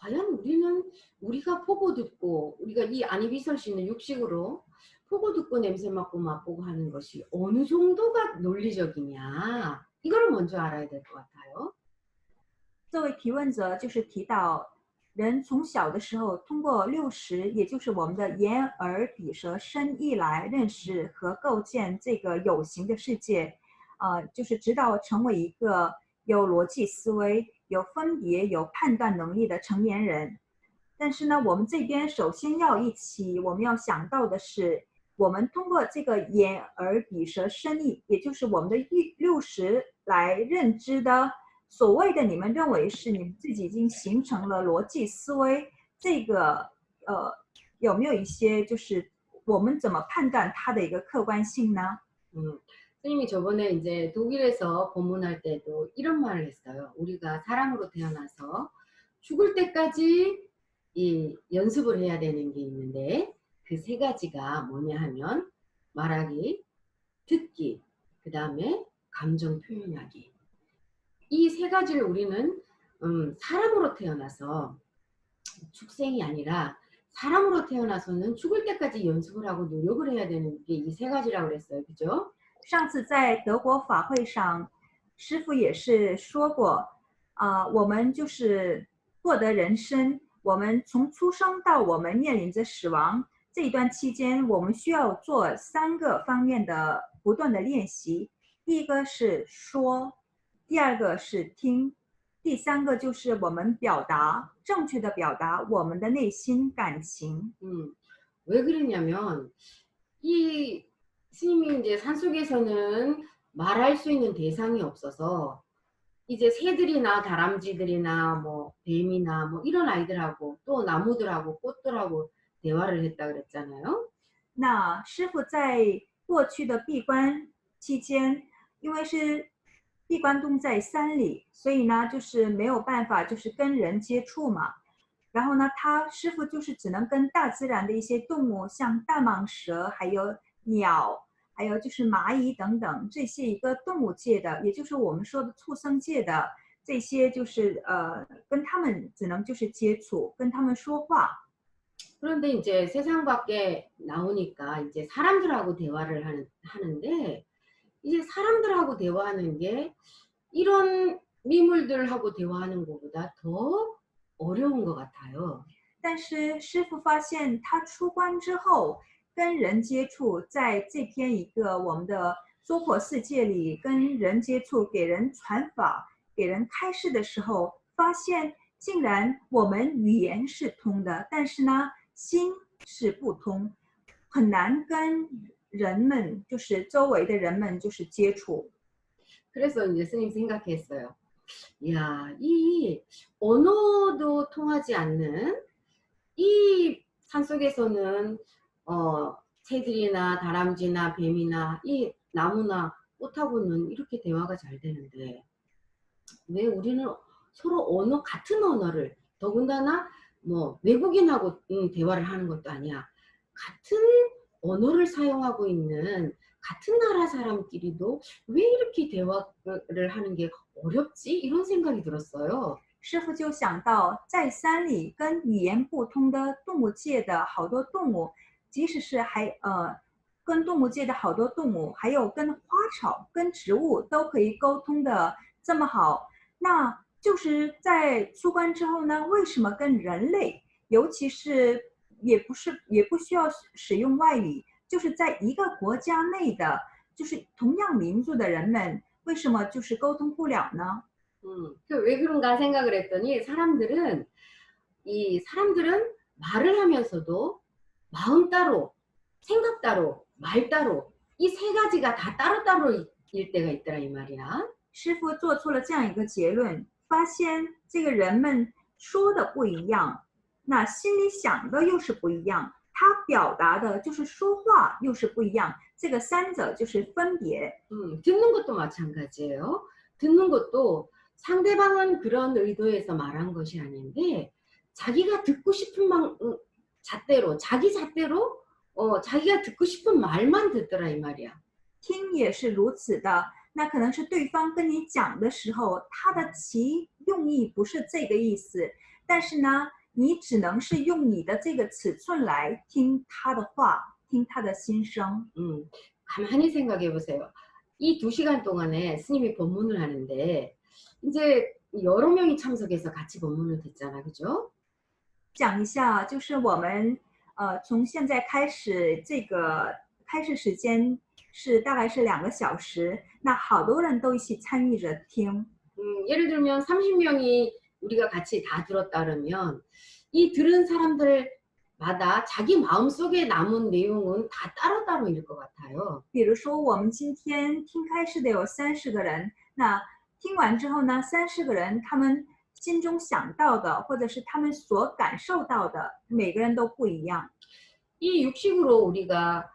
과연 우리가 포고 듣고 우리가 이 안이 비설 수 있는 육식으로 포고 듣고 냄새 맡고 맛보고 하는 것이 어느 정도가 논리적이냐 이거를 먼저 알아야 될 것 같아요. 这位提问者就是提到，人从小的时候通过60，也就是我们的眼、耳、鼻、舌、身意来认识和构建这个有形的世界，就是直到成为一个有逻辑思维、有分别、有判断能力的成年人。但是呢，我们这边首先我们要想到的是，我们通过这个眼、耳、鼻、舌、身意，也就是我们的60来认知的。所谓的你们认为是你们自己已经形成了逻辑思维，这个有没有一些就是我们怎么判断它的一个客观性呢？ 스님이 저번에 이제 독일에서 법문할 때도 이런 말을 했어요. 우리가 사람으로 태어나서 죽을 때까지 이 연습을 해야 되는 게 있는데 그 세 가지가 뭐냐 하면 말하기, 듣기, 그 다음에 감정 표현하기. 이 세 가지를 우리는 사람으로 태어나서 축생이 아니라 사람으로 태어나서는 죽을 때까지 연습을 하고 노력을 해야 되는 게 이 세 가지라고 그랬어요. 그죠? 上次在德国法会上，师父也是说过，我们就是获得人生，我们从出生到我们面临着死亡这一段期间，我们需要做3个方面的不断的练习。第一个是说，第二个是听，第3个就是我们正确的表达我们的内心感情。 왜 그러냐면 이 스님이 이제 산속에서는 말할 수 있는 대상이 없어서 이제 새들이나 다람쥐들이나 뭐 뱀이나 뭐 이런 아이들하고 또 나무들하고 꽃들하고 대화를 했다 그랬잖아요. 那师父在过去的闭关期间，因为是闭关洞在山里，所以呢，就是没有办法，就是跟人接触嘛。然后呢，师父就是只能跟大自然的一些动物，像大蟒蛇，还有鸟，还有就是蚂蚁等等这些一个动物界的，也就是我们说的畜生界的这些，就是跟他们只能就是接触，跟他们说话。 그런데 이제 세상 밖에 나오니까 이제 사람들하고 대화를 하는데 이제 사람들하고 대화하는 게 이런 미물들하고 대화하는 것보다 더 어려운 것 같아요. 但是师父发现，他出关之后跟人接触，在这篇一个我们的娑婆世界里跟人接触，给人传法、给人开示的时候，发现竟然我们语言是通的，但是呢，心是不通，很难跟人们，就是周围的人们，就是接触。 그래서 이제 스님 생각했어요. 야, 이 언어도 통하지 않는 이 산속에서는 새들이나 다람쥐나 뱀이나 이 나무나 꽃하고는 이렇게 대화가 잘 되는데 왜 우리는 서로 같은 언어를 더군다나 뭐 외국인하고 대화를 하는 것도 아니야. 같은 언어를 사용하고 있는 같은 나라 사람끼리도 왜 이렇게 대화를 하는 게 어렵지? 이런 생각이 들었어요. 师父就想到，在山里跟语言不通的动物界的好多动物，即使是跟动物界的好多动物，还有跟花草、跟植物都可以沟通的这么好，那就是在出关之后呢，为什么跟人类，尤其是也不需要使用外语，就是在一个国家内的，就是同样民族的人们，为什么就是沟通不了呢？ 왜 그런가 생각을 했더니 사람들은 말을 하면서도 마음 따로, 생각 따로, 말 따로 이 세 가지가 다 따로따로일 때가 있더라 이 말이야. 师父做出了这样一个结论，发现这个人们说的不一样，那心里想的又是不一样，他表达的就是说话又是不一样，这个三者就是分別。 듣는 것도 마찬가지예요. 듣는 것도 상대방은 그런 의도에서 말한 것이 아닌데 자기가 듣고 싶은 잣대로 자기가 듣고 싶은 말만 듣더라 이 말이야. 听也是如此的，那可能是对方跟你讲的时候，他的其用意不是这个意思，但是呢，你只能是用你的这个尺寸来听他的话，听他的心声。 가만히 생각해 보세요. 이 2시간 동안에 스님이 법문을 하는데 이제 여러 명이 참석해서 같이 법문을 듣잖아, 그죠? 讲一下，就是我们从现在开始，这个开始时间是大概是2个小时，那好多人都一起参与着听。 예를 들면 30명이 우리가 같이 다 들었다 그러면 이 들은 사람들마다 자기 마음속에 남은 내용은 다 따로따로일 것 같아요. 比如说，我们今天听开示的有30个人，那听完之后呢，30个人他们心中想到的，或者是他们所感受到的，每个人都不一样。 이 육식으로 우리가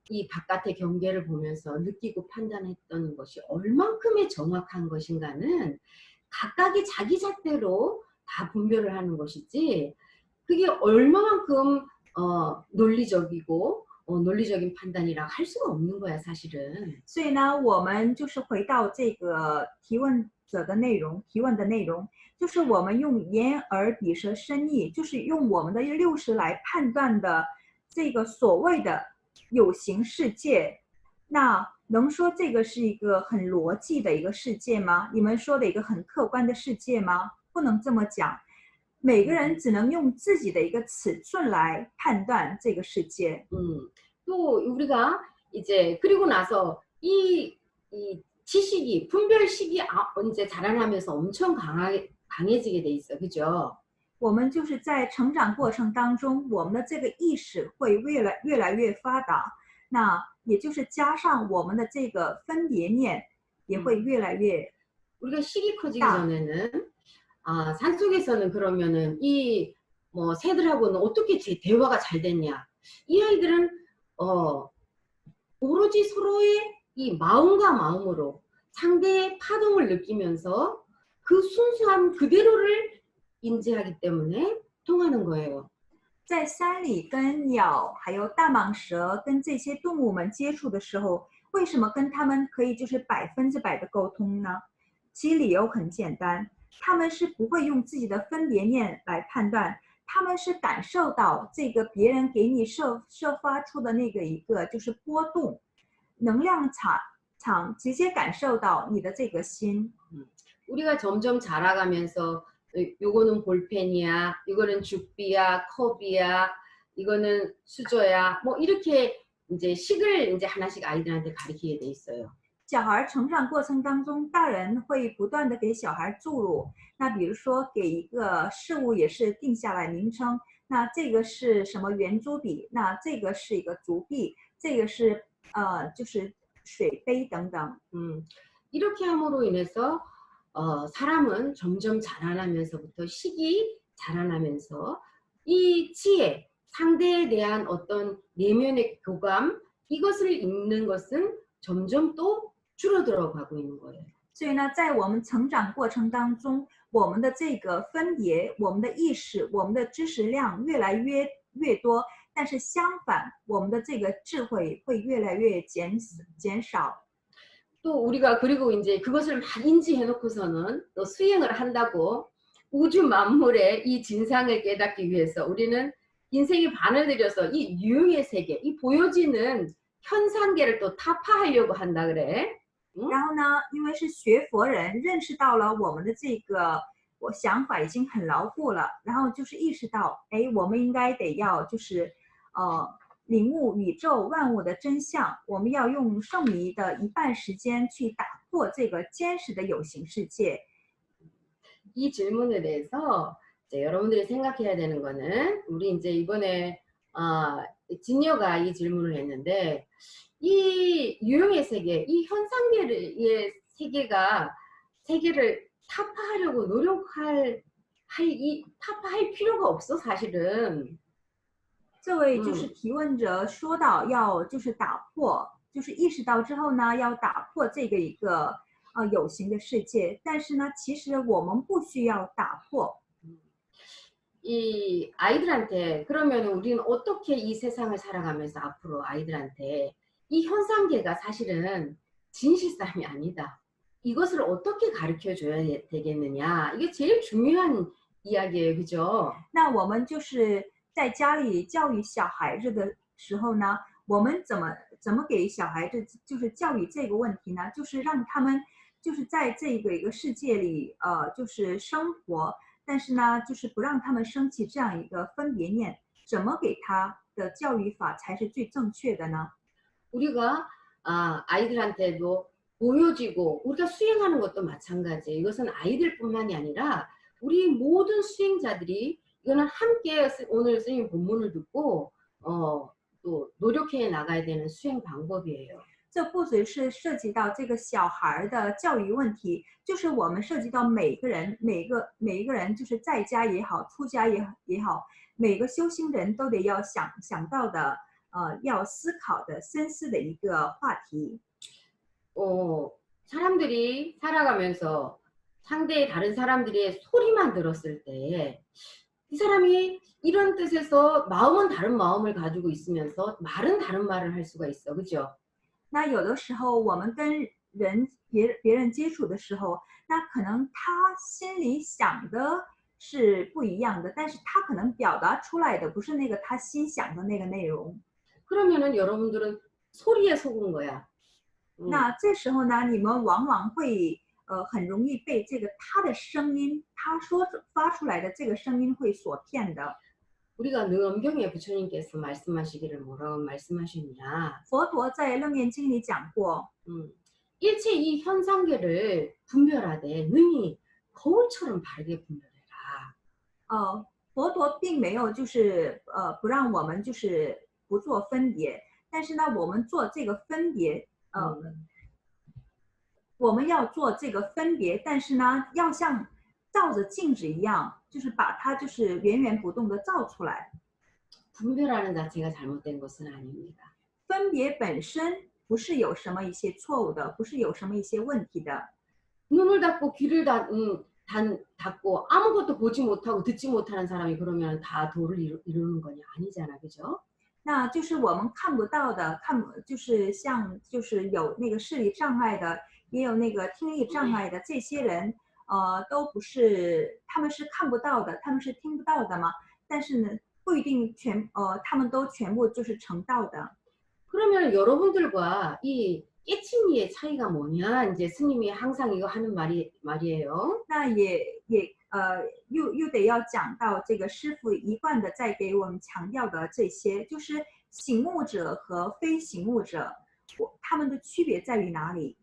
이 바깥의 경계를 보면서 느끼고 판단했던 것이 얼만큼의 정확한 것인가는 각각이 자기 잣대로 다 분별을 하는 것이지 그게 얼마만큼 논리적이고 논리적인 판단이라 할 수가 없는 거야 사실은. 所以呢，我们就是回到这个提问的内容，就是我们用眼耳鼻舌身意，就是用我们的60来判断的这个所谓的有形世界。那能说这个是一个很逻辑的一个世界吗？你们说的一个很客观的世界吗？不能这么讲，每个人只能用自己的一个尺寸来判断这个世界。 또 우리가 이제 그리고 나서 이 지식이 분별식이 이제 자라나면서 엄청 강해지게 돼 있어, 그죠? 我们就是在成长过程当中，我们的这个意识会越来越发达，那也就是加上我们的这个分别念也会越来越 우리가 식이 커지기 딱. 전에는 산속에서는 그러면은 이 뭐 새들하고는 어떻게 대화가 잘 됐냐? 이 아이들은 오로지 서로의 이 마음과 마음으로 상대의 파동을 느끼면서 그 순수함 그대로를 인지하기 때문에 통하는 거예요. 在山里跟鸟还有大蟒蛇跟这些动物们接触的时候，为什么跟他们可以就是100%的沟通呢？其理由很简单，他们是不会用自己的分别念来判断，他们是感受到这个别人给你射发出的那个一个就是波动，能量场直接感受到你的这个心。 우리가 점점 자라가면서 요거는 볼펜이야, 이거는 죽비야, 컵이야, 이거는 수저야, 뭐 이렇게 이제 식을 이제 하나씩 아이들한테 가르치게 돼 있어요. 小孩成长过程当中，大人会不断的给小孩注入。那比如说，给一个事物也是定下来名称。那这个是什么圆珠笔？那这个是一个竹篦，这个是就是水杯等等。 이렇게 함으로 인해서 사람은 점점 자라나면서부터 식이 자라나면서 이 지혜, 상대에 대한 어떤 내면의 교감 이것을 읽는 것은 점점 또 줄어들어 가고 있는 거예요. 所以呢，在我们成长过程当中，我们的这个分别，我们的意识，我们的知识量越来越多，但是相反，我们的这个智慧会越来越减少。 또 우리가 그리고 이제 그것을 막 인지해 놓고서는 또 수행을 한다고 우주 만물의 이 진상을 깨닫기 위해서 우리는 인생의 반을 들여서 이 유형의 세계, 이 보여지는 현상계를 또 타파하려고 한다 그래. 然后呢，因为是学佛人，认识到了我们的这个想法已经很牢固了，然后就是意识到，哎，我们应该得要就是领悟宇宙万物的真相，我们要用圣弥的1半时间去打破这个坚实的有形世界。 이 질문에 대해서 이제 여러분들이 생각해야 되는 거는 우리 이제 이번에 진여가 이 질문을 했는데 이 유형의 세계, 이 현상계의 세계를 타파하려고 타파할 필요가 없어 사실은. 这位就是提问者说到要就是打破，就是意识到之后呢，要打破这个一个有形的世界。但是呢，其实我们不需要打破。 이 아이들한테 그러면 우리는 어떻게 이 세상을 살아가면서 앞으로 아이들한테 이 현상계가 사실은 진실sam이 아니다. 이것을 어떻게 가르쳐 줘야 되겠느냐. 이게 제일 중요한 이야기예요. 그죠? 那我们就是在家里教育小孩子的时候呢，我们怎么给小孩子就是教育这个问题呢？就是让他们就是在这个一个世界里，就是生活，但是呢，就是不让他们升起这样一个分别念，怎么给他的教育法才是最正确的呢？ 우리가 아이들한테도 보여지고 우리가 수행하는 것도 마찬가지예요. 이것은 아이들뿐만이 아니라 우리 모든 수행자들이 이거는 함께 오늘 선생님 본문을 듣고 또 노력해 나가야 되는 수행 방법이에요. 这不只是涉及到这个小孩的教育问题，就是我们涉及到每个人，每一个人，就是在家也好，出家也好，每个修行人都得要想到的，要思考的、深思的一个话题。 사람들이 살아가면서 상대의 다른 사람들의 소리만 들었을 때 이 사람이 이런 뜻에서 마음은 다른 마음을 가지고 있으면서 말은 다른 말을 할 수가 있어. 그죠? 那有的时候我们跟别人接触的时候，那可能他心里想的是不一样的，但是他可能表达出来的不是那个他心想的那个内容。 그러면은 여러분들은 소리에 속은 거야. 那这时候呢，你们往往会很容易被这个他的声音，他发出来的这个声音会所骗的。 우리가 능엄경에 부처님께서 말씀하시기를 뭐라고 말씀하셨냐? 佛陀在《楞严经》里讲过， 일체 이 현상계를 분별하되 능히 거울처럼 바르게 분별해라. 佛陀并没有就是不让我们就是不做分别，但是呢，我们做这个分别，我们要做这个分别，但是呢，要像照着镜子一样，就是把它就是源源不动的照出来。 분별하는 자체가 잘못된 것은 아닙니다. 分别本身不是有什么一些错误的，不是有什么一些问题的。 눈을 닫고 귀를 닫고 아무것도 보지 못하고 듣지 못하는 사람이 그러면 다 도를 이루는 거냐? 아니잖아, 그죠? 那就是我们看不到的，就是像就是有那个视力障碍的，也有那个听力障碍的这些人，都不是，他们是看不到的，他们是听不到的嘛。但是呢，不一定他们都全部就是成道的。 그러면 여러분들과 이 깨치니의 차이가 뭐냐? 이제 스님이 항상 이거 하는 말이에요. 那又得要讲到这个师父一贯的在给我们强调的这些，就是醒悟者和非醒悟者，他们的区别在于哪里？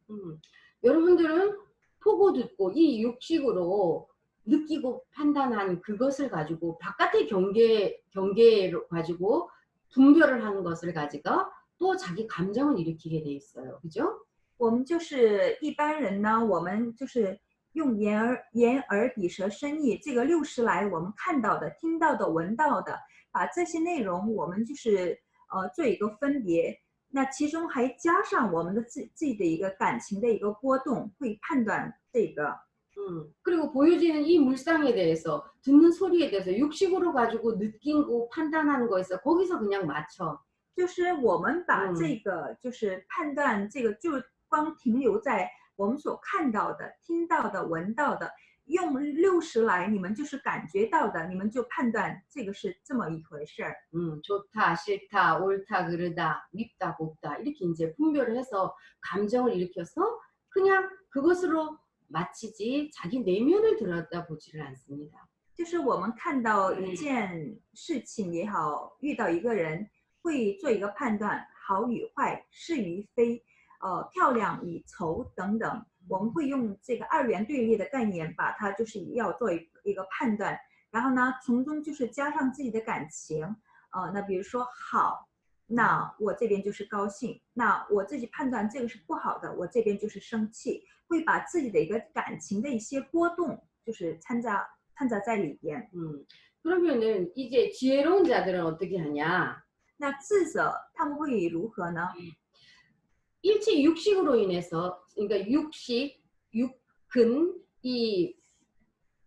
여러분들은 보고 듣고 이 육식으로 느끼고 판단한 그것을 가지고 바깥의 경계를 가지고 분별을 하는 것을 가지고 또 자기 감정을 일으키게 돼 있어요. 그죠? 我们就是一般人呢，我们就是用眼耳鼻舌身意这个60来我们看到的、听到的、闻到的，把这些内容我们就是做一个分别。那其中还加上我们的自己的一个感情的一个波动，会判断这个。 그리고 보여지는 이 물상에 대해서 듣는 소리에 대해서 육식으로 가지고 느끼고 판단하는 거에서 거기서 그냥 맞춰. 就是我们把这个就是判断这个就光停留在我们所看到的、听到的、闻到的，用60来你们就是感觉到的，你们就判断这个是这么一回事儿。 좋다, 싫다, 옳다, 그르다, 밉다, 곱다 이렇게 이제 분별을 해서 감정을 일으켜서 그냥 그것으로 마치지 자기 내면을 들여다보지를 않습니다. 就是我们看到一件事情也好，遇到一个人，会做一个判断，好与坏，是与非，漂亮与丑等等，我们会用这个二元对立的概念，把它就是要做一个判断，然后呢，从中就是加上自己的感情，那比如说好，那我这边就是高兴，那我自己判断这个是不好的，我这边就是生气，会把自己的一个感情的一些波动，就是掺杂在里边。 그러면은 이제 지혜로운 자들은 어떻게 하냐? 那智者他们会如何呢？ 일체 육식으로 인해서 그러니까 육근, 이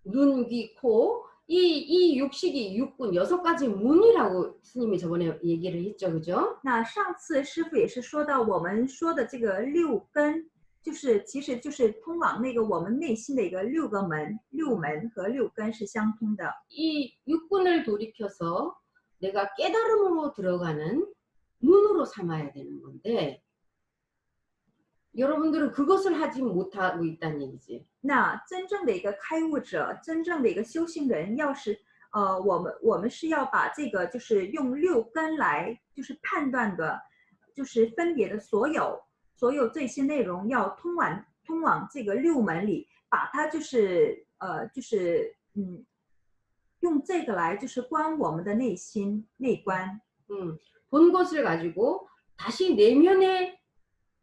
눈, 귀, 코 이 육식이 육군 6가지 문이라고 스님이 저번에 얘기를 했죠, 그죠? 那上次师父也是说到，我们说的这个6根，其实就是通往那个我们内心的一个六个门，六门和六根是相通的。 이 육군을 돌이켜서 내가 깨달음으로 들어가는 눈으로 삼아야 되는 건데 여러분들은 그것을 하지 못하고 있다는 얘기지. 那真正的一个开悟者，真正的一个修行人，要是我们是要把这个就是用六根来就是判断的，就是分别的所有这些内容，要通往这个六门里，把它用这个来就是观我们的内心内观。 본 것을 가지고 다시 내면에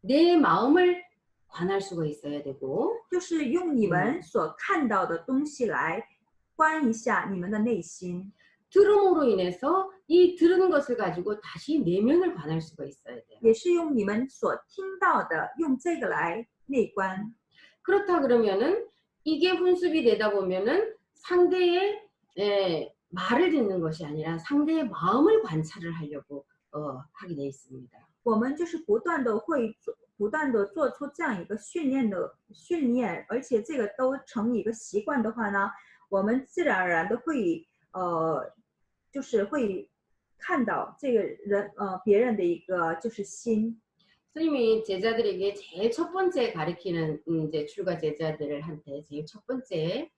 내 마음을 관할 수가 있어야 되고 就是用你们所看到的东西来观一下你们的内心。 들음으로 인해서 이 들은 것을 가지고 다시 내면을 관할 수가 있어야 돼요. 也是用你们所听到的，用这个来内观。 그렇다 그러면은 이게 훈습이 되다 보면은 상대의 말을 듣는 것이 아니라 상대의 마음을 관찰을 하려고 하게 돼 있습니다. 我们就是不断的做出这样一个训练，而且这个都成一个习惯的话呢，我们自然而然的会就是会看到这个人别人的一个就是心。 스님이 제자들에게 제일 첫 번째 가르치는 이제 출가 제자들한테 제일 첫 번째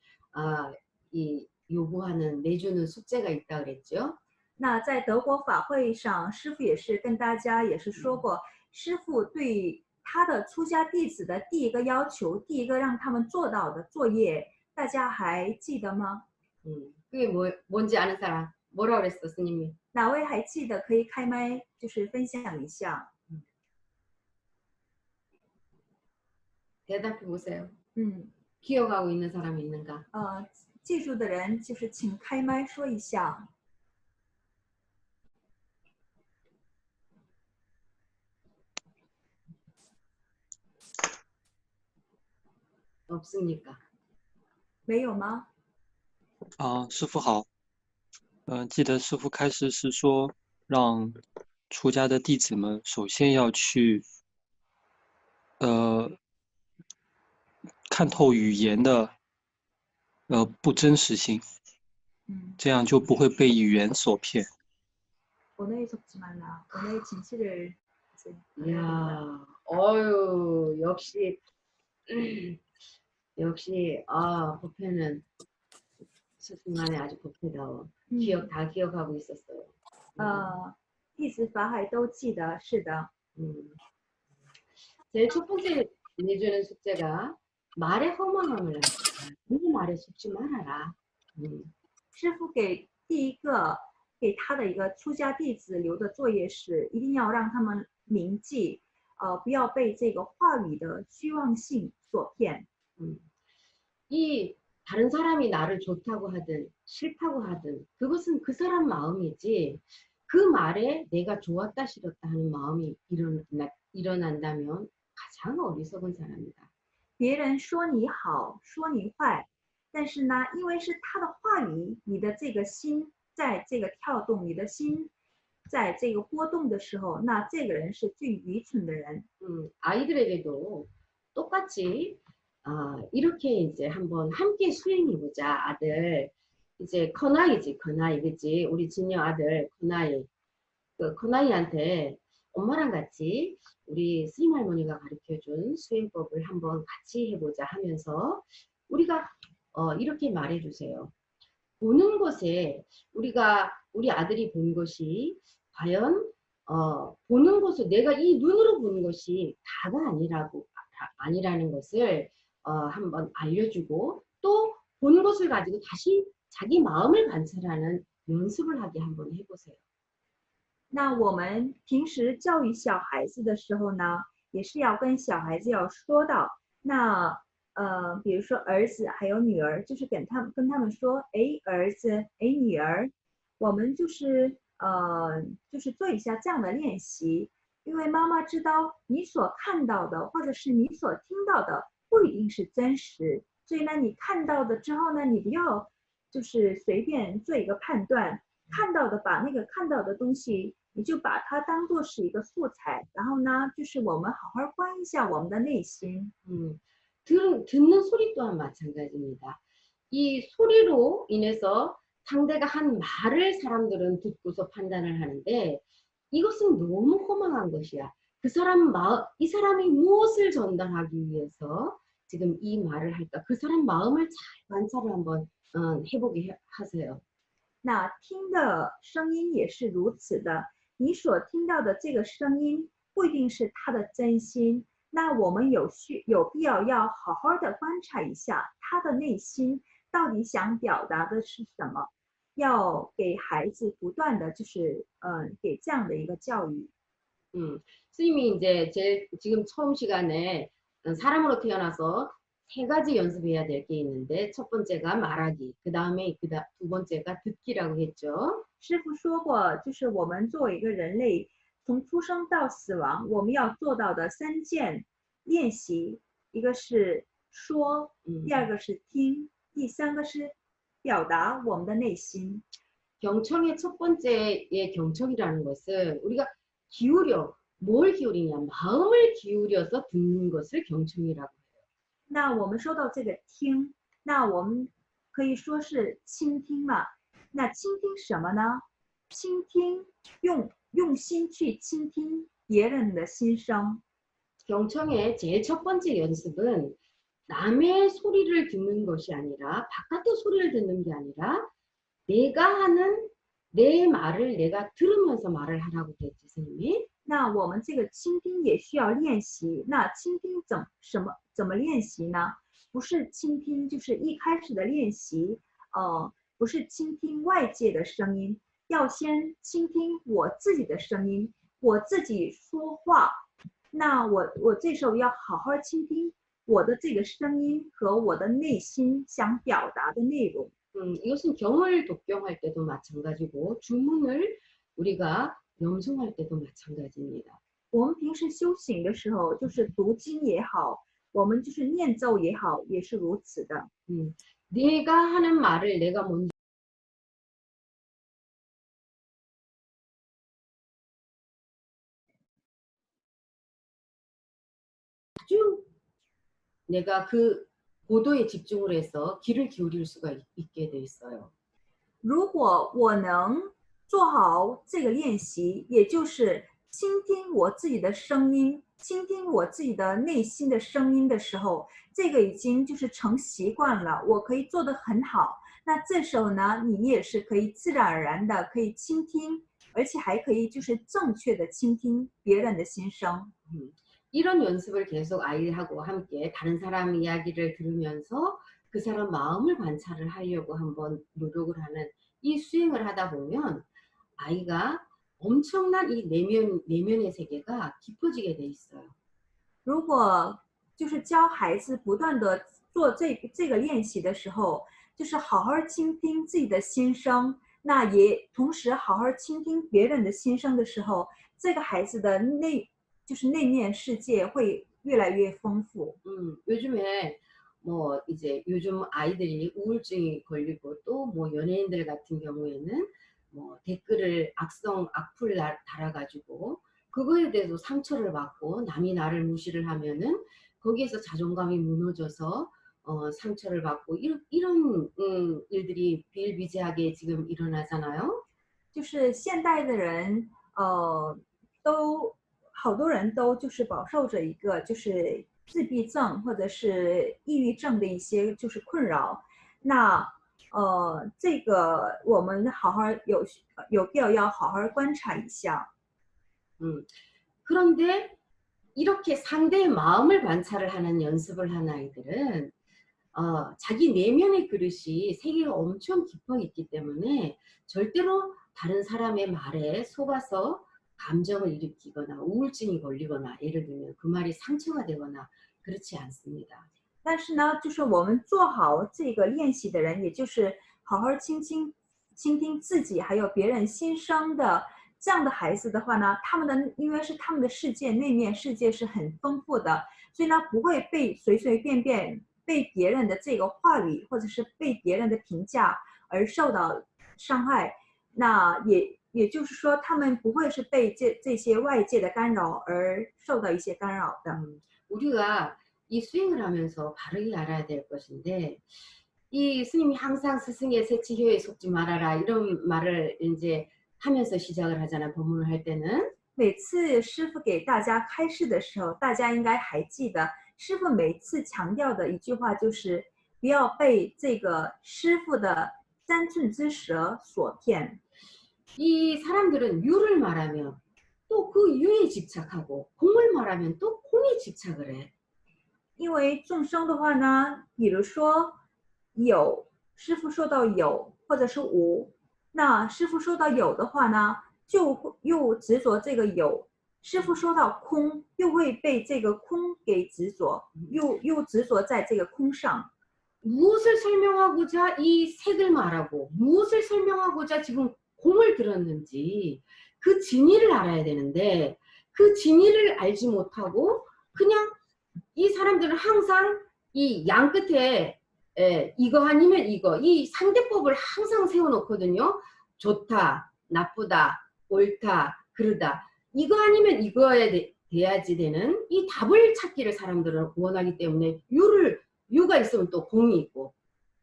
이 요구하는 내주는 숙제가 있다 그랬죠. 那在德国法会上，师父也是跟大家也是说过，师父对他的出家弟子的第一个要求，第一个让他们做到的作业，大家还记得吗？ 그게 뭔지 아는 사람? 뭐라 그랬어, 스님이? 哪位还记得？可以开麦，就是分享一下。 대답해 보세요. 嗯， 기억하고 있는 사람이 있는가? 记住的人就是请开麦说一下。 없습니까? 没有吗？师父好。记得师父开始是说，让出家的弟子们首先要去看透语言的不真实性，这样就不会被语言所骗。 오늘 적지 말라. 오늘 진실을 이야, 어유 역시 법회는 스승만의 아주 법회다워. 다 기억하고 있었어요. 弟子法海都记得，是的。 제일 첫 번째 내주는 숙제가 말의 허망함을 알아라. 네 말에 속지 말아라. 师父给第一个给他的一个出家弟子留的作业是，一定要让他们铭记，不要被这个话语的虚妄性所骗。 이 다른 사람이 나를 좋다고 하든 싫다고 하든 그것은 그 사람 마음이지 그 말에 내가 좋았다 싫었다 하는 마음이 일어난다면 가장 어리석은 사람이다. 别人说你好，说你坏，但是呢，因为是他的话语，你的这个心在这个跳动，你的心在这个波动的时候，那这个人是最愚蠢的人。 아이들에게도 똑같이 이렇게 이제 한번 함께 수행해보자. 아들 이제 커나이지 커나이 그치? 우리 진여 아들 커나이 그 커나이한테 엄마랑 같이 우리 스님 할머니가 가르쳐준 수행법을 한번 같이 해보자 하면서 우리가 이렇게 말해주세요. 보는 것에 우리 아들이 본 것이 과연 보는 것을 내가 이 눈으로 보는 것이 다가 아니라는 것을 한번 알려주고 또 본 것을 가지고 다시 자기 마음을 관찰하는 연습을 하게 한번 해보세요. 那我们平时教育小孩子的时候呢，也是要跟小孩子要说到，那比如说儿子还有女儿，就是跟他们说，哎，儿子，哎，女儿，我们就是做一下这样的练习，因为妈妈知道你所看到的或者是你所听到的不一定是真实，所以呢，你看到的之后呢，你不要就是随便做一个判断，看到的把那个看到的东西，你就把它当做是一个素材，然后呢，就是我们好好关一下我们的内心。 듣는 소리 또한 마찬가지입니다. 이 소리로 인해서 상대가 한 말을 사람들은 듣고서 판단을 하는데 이것은 너무 허망한 것이야. 이 사람이 무엇을 전달하기 위해서 지금 이 말을 할까? 그 사람 마음을 잘 관찰을 한번 해보게 하세요. 那听的声音也是如此的，你所听到的这个声音不一定是他的真心，那我们有必要要好好的观察一下他的内心到底想表达的是什么，要给孩子不断的就是给这样的一个教育。 스님이 이제 지금 처음 시간에 사람으로 태어나서 3가지 연습해야 될 게 있는데 첫 번째가 말하기, 그 다음에 두 번째가 듣기라고 했죠. 师父说过，就是我们作为一个人类，从出生到死亡，我们要做到的3件练习，一个是说，第二个是听，第三个是表达我们的内心。 경청의 첫 번째의 경청이라는 것은 우리가 뭘 기울이냐, 마음을 기울여서 듣는 것을 경청이라고 해요. 那我们说到这个听，那我们可以说是倾听嘛。那倾听什么呢？倾听用心去倾听别人的心声。 경청의 제일 첫 번째 연습은 남의 소리를 듣는 것이 아니라 바깥의 소리를 듣는 게 아니라 내가 하는 내 말을 내가 들으면서 말을 하라고 그랬지, 선생님이. 那我们这个倾听也需要练习。那倾听怎么练习呢？不是倾听，就是一开始的练习，不是倾听外界的声音，要先倾听我自己的声音，我自己说话。那我这时候要好好倾听我的这个声音和我的内心想表达的内容。 이것은 경을 독경할 때도 마찬가지고 주문을 우리가 염송할 때도 마찬가지입니다. 我们平时修行的时候，就是读经也好，我们就是念咒也好，也是如此的。 내가 하는 말을 내가 먼저 아주 내가 그 고도에 집중을 해서 귀를 기울일 수가 있게 돼 있어요. 如果我能做好这个练习，也就是倾听我自己的声音，倾听我自己的内心的声音的时候，这个已经就是成习惯了，我可以做得很好。那这时候呢，你也是可以自然而然的可以倾听，而且还可以就是正确的倾听别人的心声。 이런 연습을 계속 아이하고 함께 다른 사람 이야기를 들으면서 그 사람 마음을 관찰을 하려고 한번 노력을 하는 이 수행을 하다 보면 아이가 엄청난 이 내면의 세계가 깊어지게 돼 있어요. 如果就是教孩子不断的做这个练习的时候，就是好好倾听自己的心声，那也同时好好倾听别人的心声的时候，这个孩子的内面世界会越来越丰富。 요즘에 뭐 이제 요즘 아이들이 우울증이 걸리고 또 뭐 연예인들 같은 경우에는 뭐 댓글을 악플 달아가지고 그거에 대해서 상처를 받고 남이 나를 무시를 하면은 거기에서 자존감이 무너져서 상처를 받고 이런 일들이 비일비재하게 지금 일어나잖아요. 就是现代的人，好多人都就是饱受着一个就是自闭症或者是抑郁症的一些就是困扰。那这个我们好好有必要好好观察一下。 그런데 이렇게 상대의 마음을 관찰을 하는 연습을 한 아이들은 자기 내면의 그릇이 세계가 엄청 깊어 있기 때문에 절대로 다른 사람의 말에 속아서 감정을 일으키거나 우울증이 걸리거나 예를 들면 그 말이 상처가 되거나 그렇지 않습니다. 但是呢，就是我们做好这个练习的人，也就是好好倾听自己还有别人心声的这样的孩子的话呢，因为是他们的内面世界是很丰富的，所以呢不会被随随便便被别人的这个话语或者是被别人的评价而受到伤害。那也就是说，他们不会是被这些外界的干扰而受到一些干扰的。 우리가 이 수행을 하면서 바르게 알아야 될 것인데, 이 스님이 항상 스승의 세치효에 속지 말아라 이런 말을 이제 하면서 시작을 하잖아, 법문을 할 때는. 每次师父给大家开示的时候，大家应该还记得，师父每次强调的一句话就是不要被这个师父的三寸之舌所骗。 이 사람들은 유를 말하면 또 그 유에 집착하고, 공을 말하면 또 공에 집착을 해. 因为众生的话呢，比如说有，师父说到有，或者是无，那师父说到有的话呢，就又执着这个有；师父说到空，又会被这个空给执着，又执着在这个空上。 무엇을 설명하고자 이 색을 말하고, 무엇을 설명하고자 지금 공을 들었는지 그 진의를 알아야 되는데, 그 진의를 알지 못하고 그냥 이 사람들은 항상 이 양 끝에 이거 아니면 이거, 이 상대법을 항상 세워놓거든요. 좋다, 나쁘다, 옳다, 그르다. 이거 아니면 이거야 돼야지 되는 이 답을 찾기를 사람들은 원하기 때문에 유가 있으면 또 공이 있고,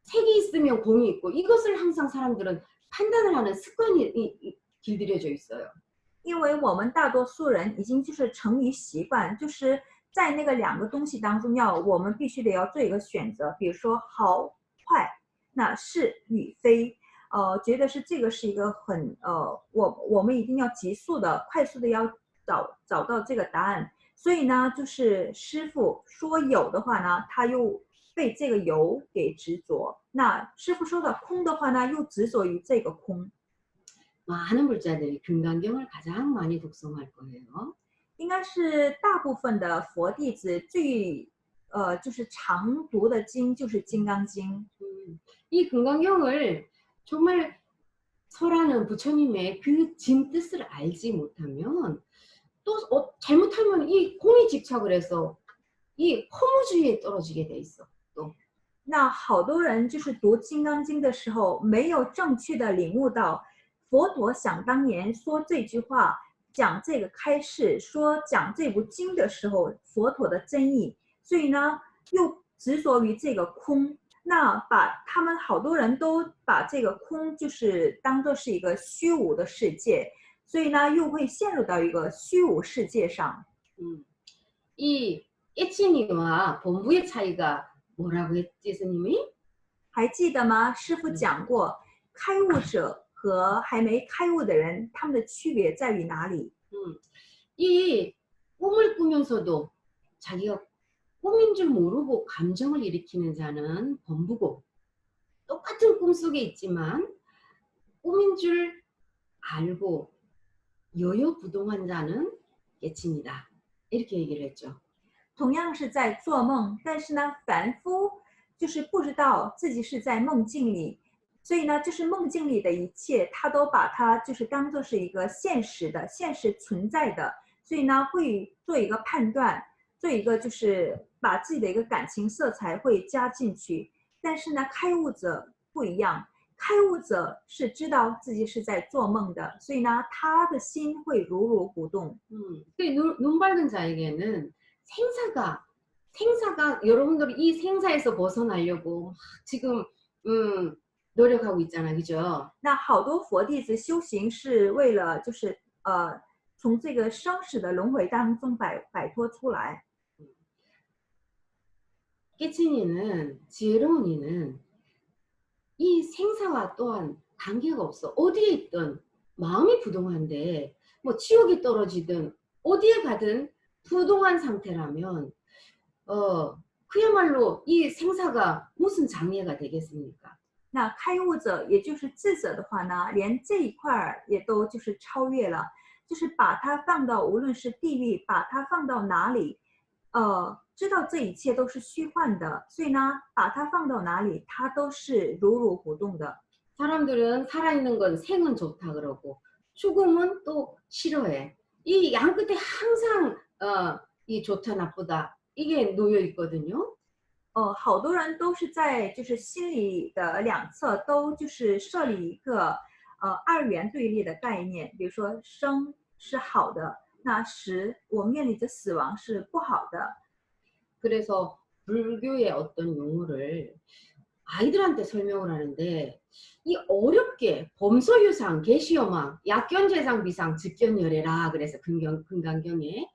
색이 있으면 공이 있고, 이것을 항상 사람들은 판단을 하는 습관이 길들여져 있어요. 因为我们大多数人已经就是成于习惯，就是在那个两个东西当中我们必须得要做一个选择，比如说好坏，那是与非，觉得是这个是一个很我们一定要急速的、快速的要找到这个答案。所以呢，就是师父说有的话呢，他又被这个有给执着；那师父说的空的话呢，又执着于这个空。 많은 불자들이 금강경을 가장 많이 독송할 거예요. 应该是大部分的佛弟子最就是常读的经就是《金刚经》。 이 금강경을 정말 설하는 부처님의 그 진 뜻을 알지 못하면 또 잘못하면 이 공에 집착을 해서 이 허무주의에 떨어지게 돼 있어. 那好多人就是读《金刚经》的时候，没有正确的领悟到佛陀想当年说这句话，讲这个开示，说讲这部经的时候，佛陀的真意，所以呢，又执着于这个空。那把他们好多人都把这个空就是当作是一个虚无的世界，所以呢，又会陷入到一个虚无世界上。 이 깨치니와 본부의 차이가 뭐라고 했지, 스님이? 还记得吗？师父讲过，开悟者和还没开悟的人，他们的区别在于哪里？ 이 꿈을 꾸면서도 자기가 꿈인 줄 모르고 감정을 일으키는 자는 범부고, 똑같은 꿈속에 있지만 꿈인 줄 알고 여여부동한 자는 깨치니다. 이렇게 얘기를 했죠. 同样是在做梦，但是呢，凡夫就是不知道自己是在梦境里，所以呢，就是梦境里的一切，他都把它就是当做是一个现实存在的，所以呢，会做一个判断，做一个就是把自己的一个感情色彩会加进去。但是呢，开悟者不一样，开悟者是知道自己是在做梦的，所以呢，他的心会如如不动。 눈 밝은 자에게는 생사가 여러분들이 이 생사에서 벗어나려고 막 지금 노력하고 있잖아, 그죠? 那好多佛弟子修行是为了就是从这个生死的轮回当中摆脱出来。 깨친이는, 지혜로운 이는 이 생사와 또한 관계가 없어. 어디에 있든 마음이 부동한데, 뭐 지옥에 떨어지든 어디에 가든 부동한 상태라면 그야말로 이 생사가 무슨 장애가 되겠습니까? 那开悟者也就是智者的话呢，连这一块也都就是超越了，就是把它放到无论是地狱，把它放到哪里，知道这一切都是虚幻的，所以呢，把它放到哪里，它都是如如不动的。 사람들은 살아있는 건 생은 좋다 그러고 죽음은 또 싫어해. 이 양 끝에 항상 이 좋다 나쁘다 이게 놓여 있거든요. 好多人都是在就是心里的两侧都就是设立一个二元对立的概念，比如说生是好的，那死我面临着死亡是不好的。 그래서 불교의 어떤 용어를 아이들한테 설명을 하는데 이 어렵게 범소유상, 계시오망, 약견재상, 비상, 즉견열애라 그래서 금강경에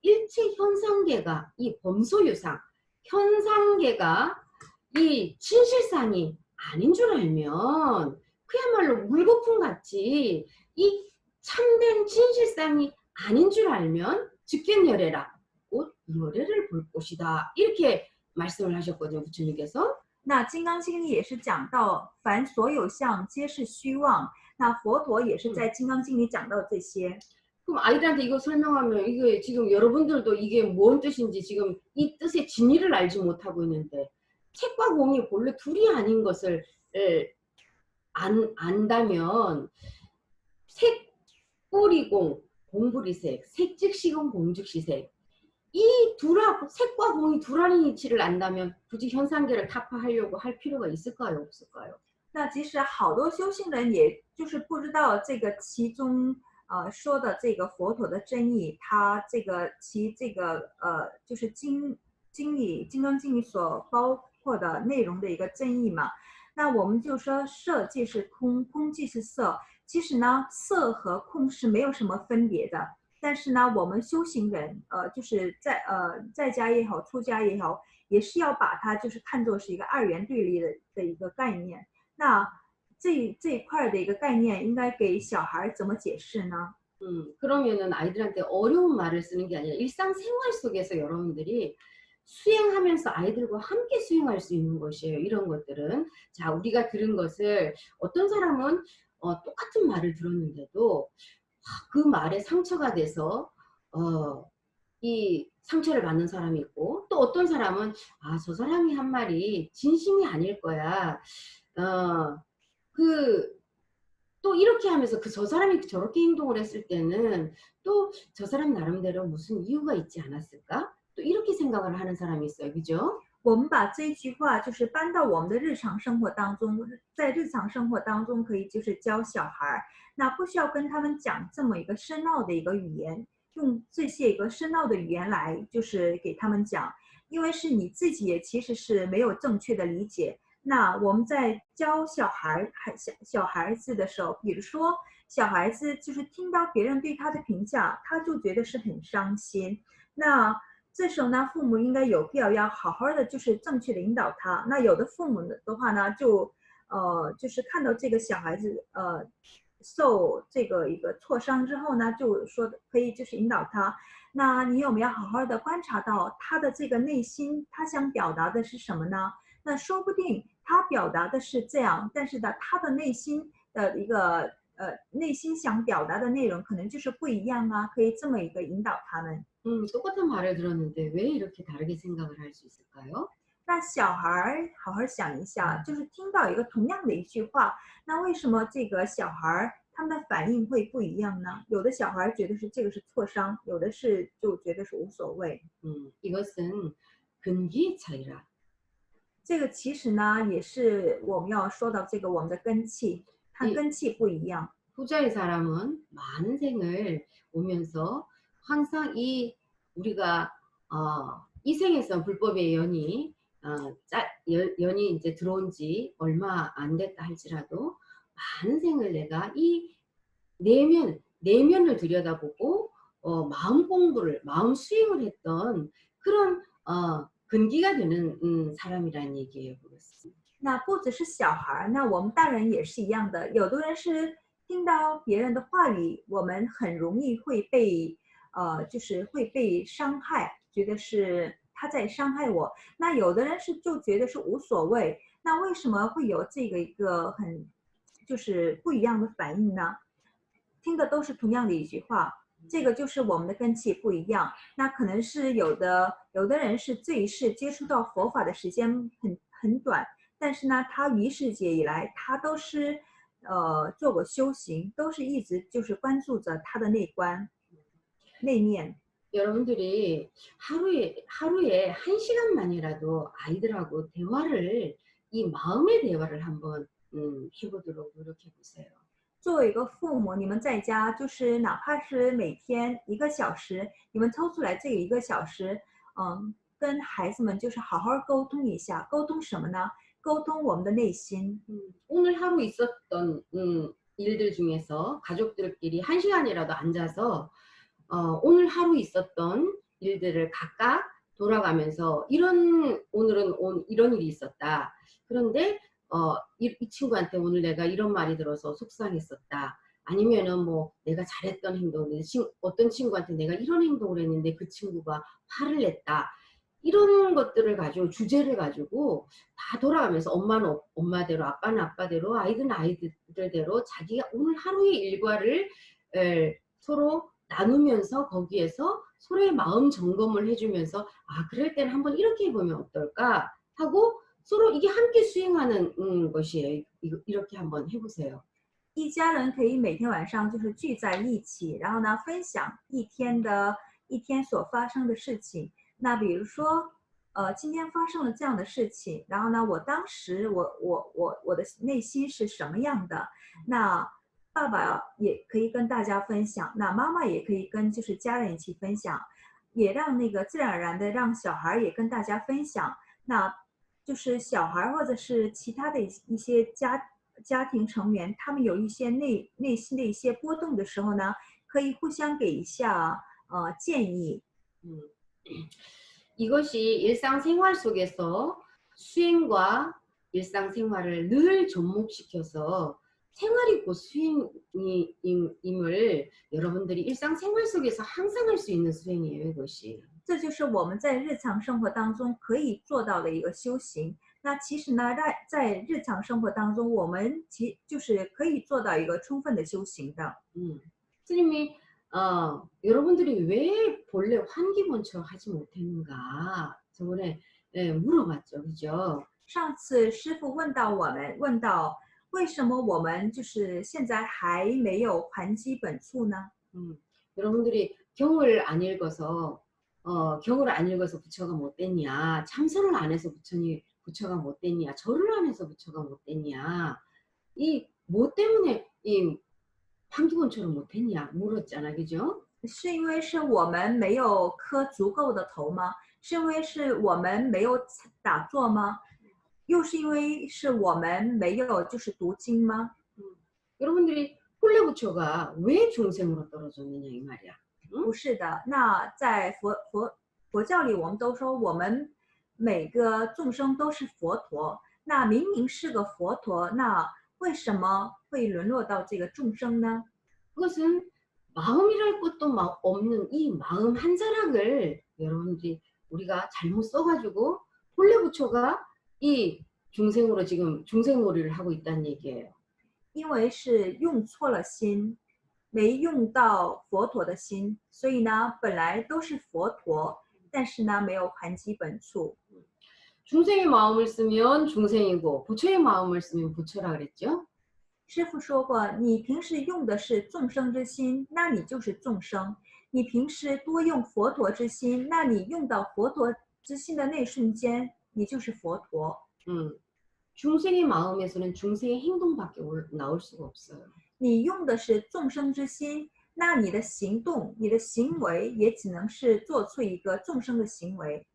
일체 현상계가 이 범소유상, 현상계가 이 진실상이 아닌 줄 알면 그야말로 물거품같이 이 참된 진실상이 아닌 줄 알면 즉견열애라 곧 열애를 볼 것이다 이렇게 말씀을 하셨거든요. 부처님께서. 那《金刚经》里也是讲到，凡所有相皆是虚妄。那佛陀也是在《金刚经》里讲到这些。 그럼 아이들한테 이거 설명하면 이게 지금 여러분들도 이게 뭔 뜻인지 지금 이 뜻의 진리를 알지 못하고 있는데 색과 공이 본래 둘이 아닌 것을 안다면 색 뿌리공 공부리색 색즉시공 공즉시색 이 둘하고 색과 공이 둘하는 이치를 안다면 굳이 현상계를 타파하려고 할 필요가 있을까요? 없을까요? 那即使好多修行人，也就是不知道这个其中说的这个佛陀的真意，他这个就是经里《金刚经》里所包括的内容的一个真意嘛。那我们就说色即是空，空即是色。其实呢，色和空是没有什么分别的。但是呢，我们修行人，就是在家也好，出家也好，也是要把它就是看作是一个二元对立的一个概念。那这一块的一个概念，应该给小孩怎么解释呢？ 그러면은 아이들한테 어려운 말을 쓰는 게 아니라 일상생활 속에서 여러분들이 수행하면서 아이들과 함께 수행할 수 있는 것이에요. 이런 것들은. 자, 우리가 들은 것을 어떤 사람은 똑같은 말을 들었는데도 그 말에 상처가 돼서 이 상처를 받는 사람이 있고 또 어떤 사람은 아, 저 사람이 한 말이 진심이 아닐 거야. 또 이렇게 하면서 저 사람이 저렇게 행동을 했을 때는 또 저 사람 나름대로 무슨 이유가 있지 않았을까? 또 이렇게 생각을 하는 사람이 있어요. 그죠? 我们把这一句话就是搬到我们的日常生活当中，在日常生活当中可以就是教小孩，那不需要跟他们讲这么一个深奥的一个语言，用这些一个深奥的语言来就是给他们讲，因为是你自己也其实是没有正确的理解。那我们在教小孩子的时候，比如说小孩子就是听到别人对他的评价，他就觉得是很伤心。那这时候呢，父母应该有必要好好的就是正确的引导他。那有的父母的话呢，就是看到这个小孩子受这个一个挫伤之后呢，就说可以就是引导他。那你有没有好好的观察到他的这个内心，他想表达的是什么呢？那说不定他表达的是这样，但是呢，他的内心的一个内心想表达的内容可能就是不一样啊，可以这么一个引导他们。 똑같은 말을 들었는데 왜 이렇게 다르게 생각을 할 수 있을까요? 那小孩好好想一下，就是听到一个同样的一句话，那为什么这个小孩他们的反应会不一样呢？有的小孩觉得是这个是挫伤，有的是就觉得是无所谓。 이것은 근기의 차이라. 这个其实呢，也是我们要说到这个我们的根器，它根器不一样。 후자의 사람은 많은 생을 오면서 항상 우리가 이 생에서 불법의 연이 이제 들어온 지 얼마 안 됐다 할지라도 많은 생을 내가 이 내면을 들여다보고 마음 공부를 마음 수행을 했던 그런 근기가 되는 사람이라는 얘기예요. 그렇습니다. 那不只是小孩，那我们大人也是一样的。有的人是听到别人的话语，我们很容易会被就是会被伤害，觉得是他在伤害我。那有的人就觉得是无所谓。那为什么会有这个一个很就是不一样的反应呢？听的都是同样的一句话，这个就是我们的根器不一样。那可能是有的人是这一世接触到佛法的时间很短，但是呢，他于世界以来他都是做过修行，都是一直就是关注着他的内观。 内面 여러분들이 하루에 1시간만이라도 아이들하고 이 마음의 대화를 한번 해보도록 노력해 보세요. 作为一个父母，你们在家就是哪怕是每天1个小时，你们抽出来这1个小时，跟孩子们就是好好沟通一下。沟通什么呢？沟通我们的内心。 오늘 하루 있었던 일들 중에서 가족들끼리 1시간이라도 앉아서 오늘 하루 있었던 일들을 각각 돌아가면서 오늘은 이런 일이 있었다. 그런데 이 친구한테 오늘 내가 이런 말이 들어서 속상했었다. 아니면은 뭐 내가 잘했던 행동을 어떤 친구한테 내가 이런 행동을 했는데 그 친구가 화를 냈다. 이런 것들을 가지고 주제를 가지고 다 돌아가면서 엄마는 엄마대로 아빠는 아빠대로 아이들은 아이들대로 자기가 오늘 하루의 일과를 서로 나누면서 거기에서 서로의 마음 점검을 해주면서 그럴 때는 한번 이렇게 해보면 어떨까 하고 서로 이게 함께 수행하는 것이에요. 이렇게 한번 해보세요. 一家人可以每天晚上就是聚在一起，然后呢分享一天所发生的事情。那比如说，今天发生了这样的事情，然后呢，我当时我的内心是什么样的？那爸爸也可以跟大家分享，那妈妈也可以跟就是家人一起分享，也让那个自然而然的让小孩也跟大家分享。那就是小孩或者是其他的一些家庭成员，他们有一些内心的一些波动的时候呢，可以互相给一下建议。 이것이 일상생활 속에서 수행과 일상생활을 늘 접목시켜서 생활이 곧 수행임을 여러분들이 일상생활 속에서 항상 할 수 있는 수행이에요, 이것이. 这就是我们在日常生活当中可以做到的一个修行。那其实呢，在日常生活当中，我们就是可以做到一个充分的修行的。 스님이 여러분들이 왜 본래 환기본처 하지 못했는가 저번에 물어봤죠, 그죠? 上次师父问到为什么我们就是现在还没有还基本处呢？ 여러분들이 경을 안 읽어서 부처가 못 됐냐, 참선을 안 해서 부처가 못 됐냐, 절을 안 해서 부처가 못 됐냐, 이 뭐 때문에 이 환기본처를 못 했냐 물었잖아, 그죠? 是因为是我们没有磕足够的头吗？是因为是我们没有打坐吗？又是因为是我们没有就是读经吗？ 여러분들이 본래 부처가 왜 중생으로 떨어졌느냐 이 말이야. 不是的，那在佛教里，我们都说我们每个众生都是佛陀。那明明是个佛陀，那为什么会沦落到这个众生呢？ 그것은 마음이랄 것도 없는 이 마음 한 자락을 여러분들이 우리가 잘못 써가지고 본래 부처가 이 중생으로 지금 중생놀이를 하고 있다는 얘기예요. 因为是用错了心，没用到佛陀的心，所以呢，本来都是佛陀，但是呢，没有还基本处。 중생의 마음을 쓰면 중생이고 부처의 마음을 쓰면 부처라 그랬죠? 师父说过，你平时用的是众生之心，那你就是众生；你平时多用佛陀之心，那你用到佛陀之心的那瞬间，你就是佛陀。 중생의 마음에서는 중생의 행동밖에 나올 수가 없어요. 你用的是众生之心，那你的行动、你的行为也只能是做出一个众生的行为。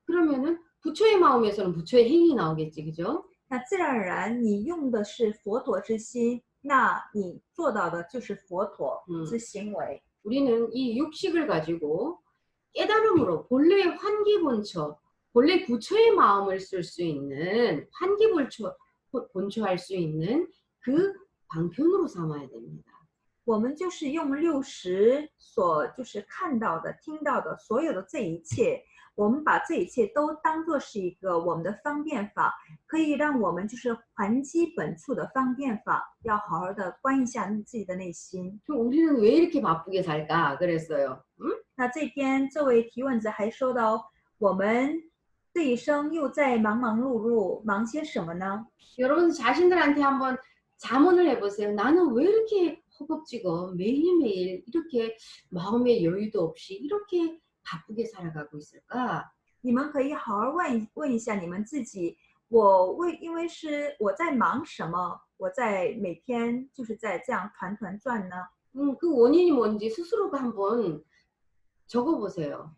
그러면은 부처의 마음에서는 부처의 행위 나오겠지, 그죠? 那自然而然，你用的是佛陀之心，那你做到的就是佛陀之行为。 우리는 이 육식을 가지고 깨달음으로 본래 환기본처, 본래 부처의 마음을 쓸 수 있는 본처할 수 있는 그 방편으로 삼아야 됩니다. 我们就是用60所就是看到的、听到的所有的这一切，我们把这一切都当作是一个我们的方便法，可以让我们就是还基本处的方便法，要好好的观一下自己的内心。 우리는 왜 이렇게 바쁘게 살까? 그랬어요. 那这边这位提问者还说到，我们这一生又在忙忙碌碌，忙些什么呢？ 여러분 자신들한테 한번 자문을 해보세요. 나는 왜 이렇게 허겁지겁 매일매일 이렇게 마음의 여유도 없이 이렇게 바쁘게 살아가고 있을까? 你们可以好好问一下你们自己，因为是我在忙什么，我在每天就是在这样团团转呢？그 원인이 뭔지 스스로가 한번 적어보세요.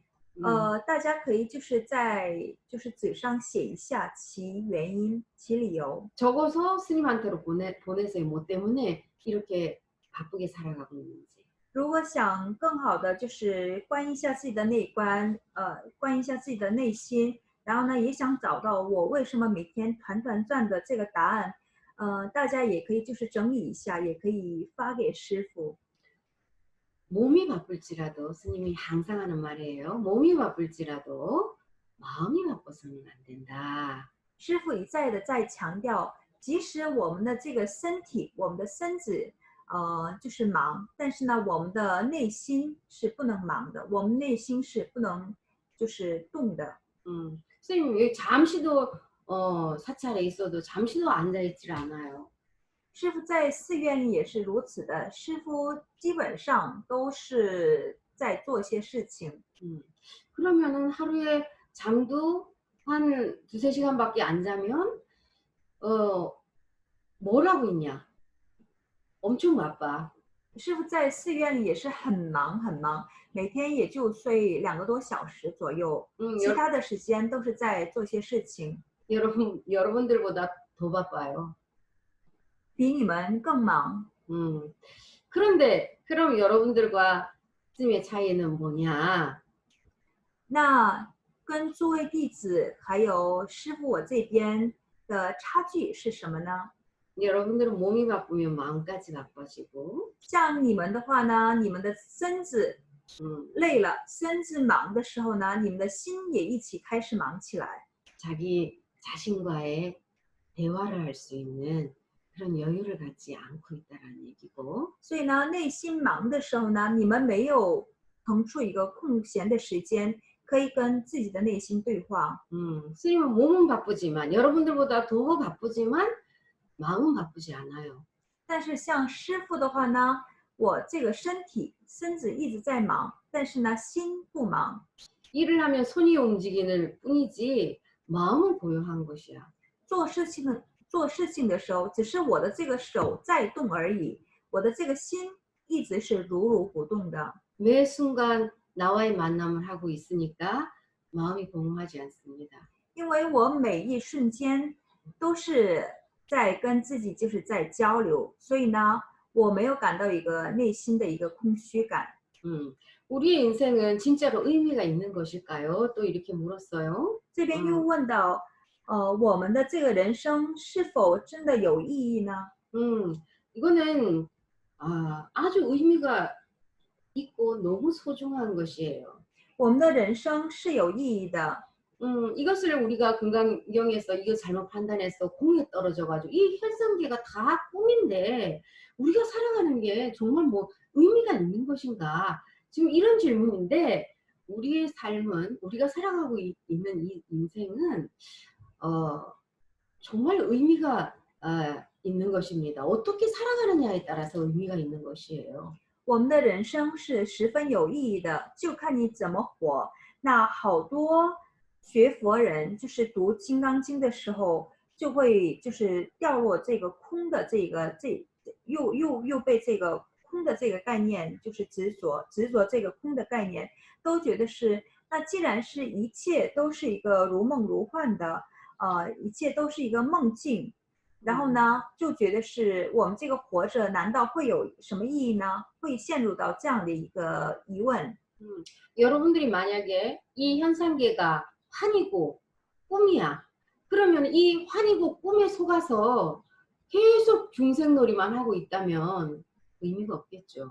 大家可以就是在纸上写一下其原因、其理由。 적어서 스님한테로 보내세요. 뭐 때문에 이렇게 바쁘게 살아가고 있는지. 如果想更好的就是观一下自己的内观，观一下自己的内心，然后呢，也想找到我为什么每天团团转的这个答案，大家也可以就是整理一下，也可以发给师傅。 몸이 바쁠지라도 스님이 항상 하는 말이에요. 몸이 바쁠지라도 마음이 바빠서는 안 된다. 师傅一再的在强调，即使我们的这个身体，我们的身子，就是忙，但是呢，我们的内心是不能忙的，我们内心是不能就是动的。 스님 왜 잠시도 사찰에 있어도 잠시도 앉아있질 않아요. 师傅在寺院里也是如此的，师傅基本上都是在做些事情。 그러면은 하루에 잠도 한 2~3시간밖에 안 자면 뭘 하고 있냐? 엄청 바빠. 师傅在寺院里也是很忙很忙，每天也就睡2个多小时左右，其他的时间都是在做些事情。 여러분들보다 더 바빠요. 比你们更忙。 그런데 그럼 여러분들과 스님의 차이는 뭐냐? 那跟诸位弟子还有师傅我这边的差距是什么呢？ 여러분들은 몸이 바쁘면 마음까지 바빠지고 像你们的话呢，你们的身子累了，身子忙的时候呢，你们的心也一起开始忙起来。 자기 자신과의 대화를 할 수 있는 그런 여유를 갖지 않고 있다라는 얘기고. 所以呢，内心忙的时候呢，你们没有腾出一个空闲的时间，可以跟自己的内心对话。 스님은 몸은 바쁘지만 여러분들보다 더 바쁘지만 마음은 바쁘지 않아요. 但是像师傅的话呢，我这个身子一直在忙，但是呢，心不忙。 일을 하면 손이 움직이는 뿐이지 마음은 고요한 것이야. 做事情的时候，只是我的这个手在动而已，我的这个心一直是如如不动的。 매 순간 나와의 만남을 하고 있으니까 마음이 공허하지 않습니다. 因为我每一瞬间都是在跟自己就是在交流，所以呢，我没有感到一个内心的一个空虚感。 우리의 인생은 진짜로 의미가 있는 것일까요? 또 이렇게 물었어요. 这边又问到，我们的这个人生是否真的有意义呢？ 이거는 아주 의미가 있고 너무 소중한 것이에요. 我们的人生是有意义的。 이것을 우리가 금강경에서 이거 잘못 판단해서 공에 떨어져가지고 이 혈성계가 다 꿈인데 우리가 살아가는 게 정말 뭐 의미가 있는 것인가? 지금 이런 질문인데 우리의 삶은 우리가 살아가고 있는 이 인생은 정말 의미가 있는 것입니다. 어떻게 살아가느냐에 따라서 의미가 있는 것이에요. 我们的人生是十分有意义的，就看你怎么活。那好多学佛人就是读《金刚经》的时候，就会就是掉落这个空的又被这个空的这个概念就是执着这个空的概念，都觉得是那既然是一切都是一个如梦如幻的，一切都是一个梦境。 然后呢，就觉得是我们这个活着，难道会有什么意义呢？会陷入到这样的一个疑问。 여러분들이 만약에 이 현상계가 환이고 꿈이야. 그러면 이 환이고 꿈에 속아서 계속 중생놀이만 하고 있다면 의미가 없겠죠.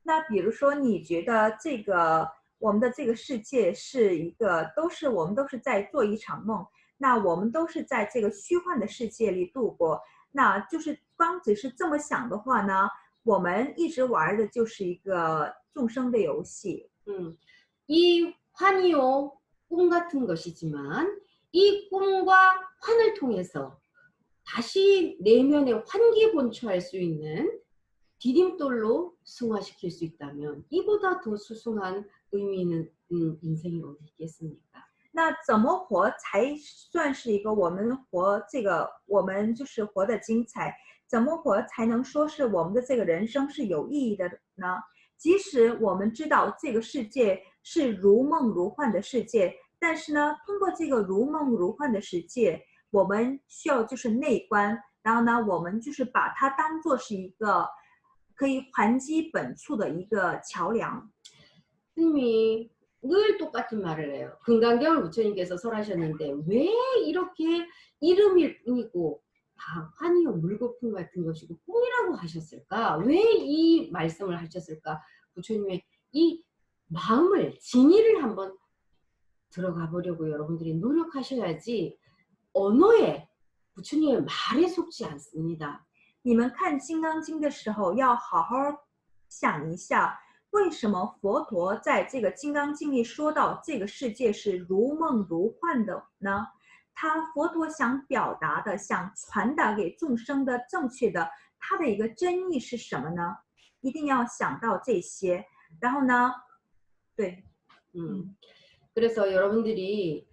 那比如说，你觉得这个我们的这个世界是一个我们都是在做一场梦。 那我们都是在这个虚幻的世界里度过，那就是光只是这么想的话呢，我们一直玩的就是一个众生的游戏。 이 환이요 꿈 같은 것이지만 이 꿈과 환을 통해서 다시 내면의 환기 본처할 수 있는 디딤돌로 승화시킬 수 있다면 이보다 더 수승한 의미 있는 인생이 어디 있겠습니까? 那怎么活才算是一个我们活这个我们就是活得精彩？怎么活才能说是我们的这个人生是有意义的呢？即使我们知道这个世界是如梦如幻的世界，但是呢，通过这个如梦如幻的世界，我们需要就是内观，然后呢，我们就是把它当做是一个可以还击本处的一个桥梁。 스님이 늘 똑같은 말을 해요. 금강경을 부처님께서 설하셨는데 왜 이렇게 이름일 뿐이고 다 환희요 물거품 같은 것이고 꿈이라고 하셨을까? 왜 이 말씀을 하셨을까? 부처님의 이 마음을 진의를 한번 들어가 보려고 여러분들이 노력하셔야지 언어에 부처님의 말에 속지 않습니다. 你们看《金刚经》的时候，要好好想一下，为什么佛陀在这个《金刚经》里说到这个世界是如梦如幻的呢？佛陀想表达的、想传达给众生的正确的，他的一个真意是什么呢？一定要想到这些。然后呢，对， 그래서 여러분들이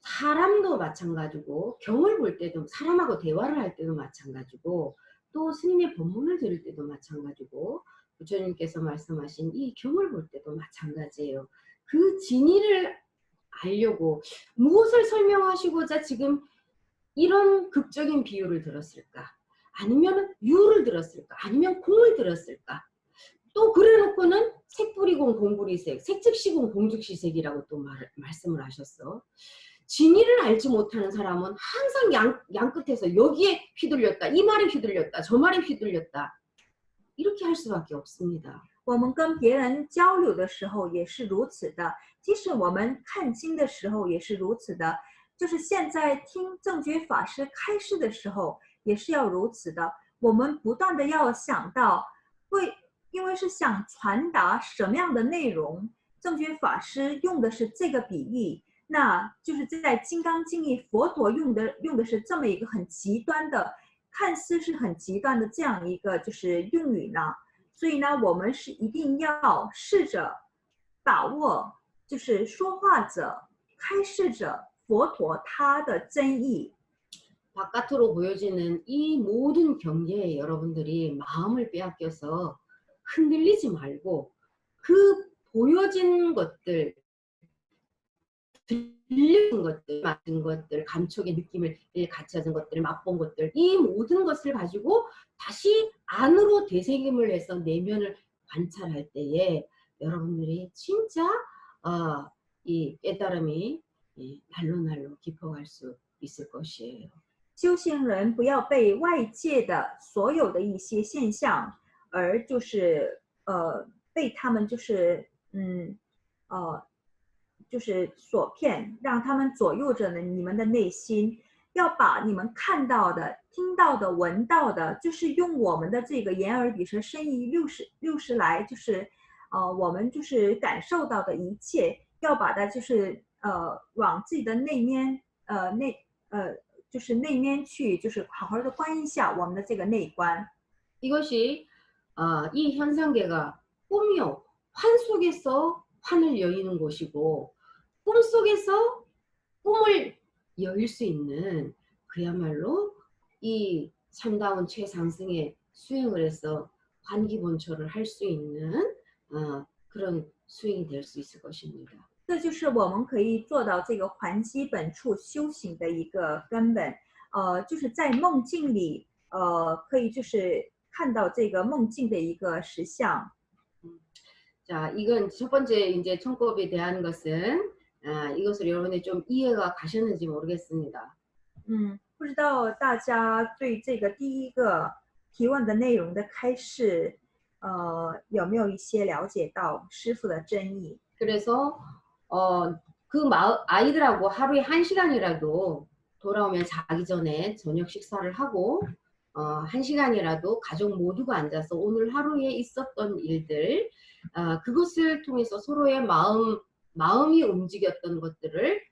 사람도 마찬가지고 경을 볼 때도 사람하고 대화를 할 때도 마찬가지고 또 스님의 법문을 들을 때도 마찬가지고 부처님께서 말씀하신 이 경을 볼 때도 마찬가지예요. 그 진의를 알려고 무엇을 설명하시고자 지금 이런 극적인 비유를 들었을까? 아니면 유를 들었을까? 아니면 공을 들었을까? 또 그래놓고는 색불이공 공불이색, 색즉시공 공즉시색이라고 또 말씀을 하셨어. 진의를 알지 못하는 사람은 항상 양 끝에서 여기에 휘둘렸다, 이 말에 휘둘렸다, 저 말에 휘둘렸다 이렇게 할 수밖에 없습니다. 我们跟别人交流的时候也是如此的，即使我们看经的时候也是如此的，就是现在听正觉法师开示的时候也是要如此的。我们不断的要想到，因为是想传达什么样的内容，正觉法师用的是这个比喻，那就是在《金刚经》里佛陀用的是这么一个很极端的，看似是很极端的这样一个就是用语呢。所以呢，我们是一定要试着把握，就是说话者、开示者佛陀他的真意。 바깥으로 보여지는 이 모든 경계에 여러분들이 마음을 빼앗겨서 흔들리지 말고 그 보여진 것들, 들린 것들, 맡은 것들, 감촉의 느낌을 같이 가진 것들, 맛본 것들 이 모든 것을 가지고 다시 안으로 되새김을 해서 내면을 관찰할 때에 여러분들이 진짜 이 깨달음이 날로 깊어갈 수 있을 것이에요. 修行人不要被外界的所有的一些现象，而就是被他们就是所骗，让他们左右着你们的内心。要把你们看到的、听到的、闻到的，就是用我们的这个眼耳鼻舌身意六识来，就是我们就是感受到的一切，要把它就是往自己的内面就是内面去，就是好好的观一下我们的这个内观。 이것이 이 현상계가 꿈이요. 환 속에서 환을 여의는 곳이고 꿈 속에서 꿈을 여일 수 있는 그야말로 이 참다운 최상승의 수행을 해서 환기본초를 할 수 있는 그런 수행이 될 수 있을 것입니다. 这就是我们可以做到这个还基本处修行的一个根本，就是在梦境里，可以就是看到这个梦境的一个实相。 자, 이건 첫 번째 이제 청법에 대한 것은 이것을 여러분이 좀 이해가 가셨는지 모르겠습니다. 不知道大家对这个第一个提问的内容的开示，有没有一些了解到师父的真意？ 그래서 아이들하고 하루에 1시간이라도 돌아오면 자기 전에 저녁 식사를 하고 1시간이라도 가족 모두가 앉아서 오늘 하루에 있었던 일들 그것을 통해서 서로의 마음이 움직였던 것들을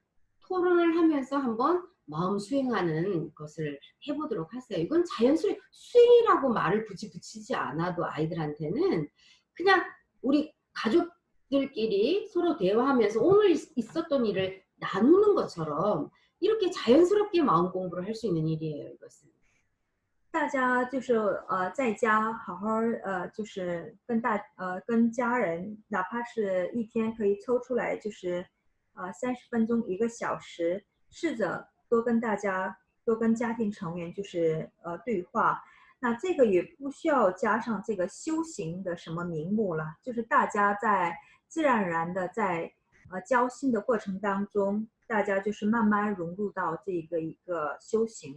토론을 하면서 한번 마음 수행하는 것을 해보도록 하세요. 이건 자연스레 수행이라고 말을 굳이 붙이지 않아도 아이들한테는 그냥 우리 가족 가족들끼리 서로 대화하면서 오늘 있었던 일을 나누는 것처럼 이렇게 자연스럽게 마음 공부를 할 수 있는 일이에요, 이것은. 大家就是在家好好就是跟家人，哪怕是一天可以抽出来就是30分钟1个小时，试着多跟家庭成员就是对话。那这个也不需要加上这个修行的什么名目了，就是大家在自然而然的在交心的过程当中，大家就是慢慢融入到这个一个修行。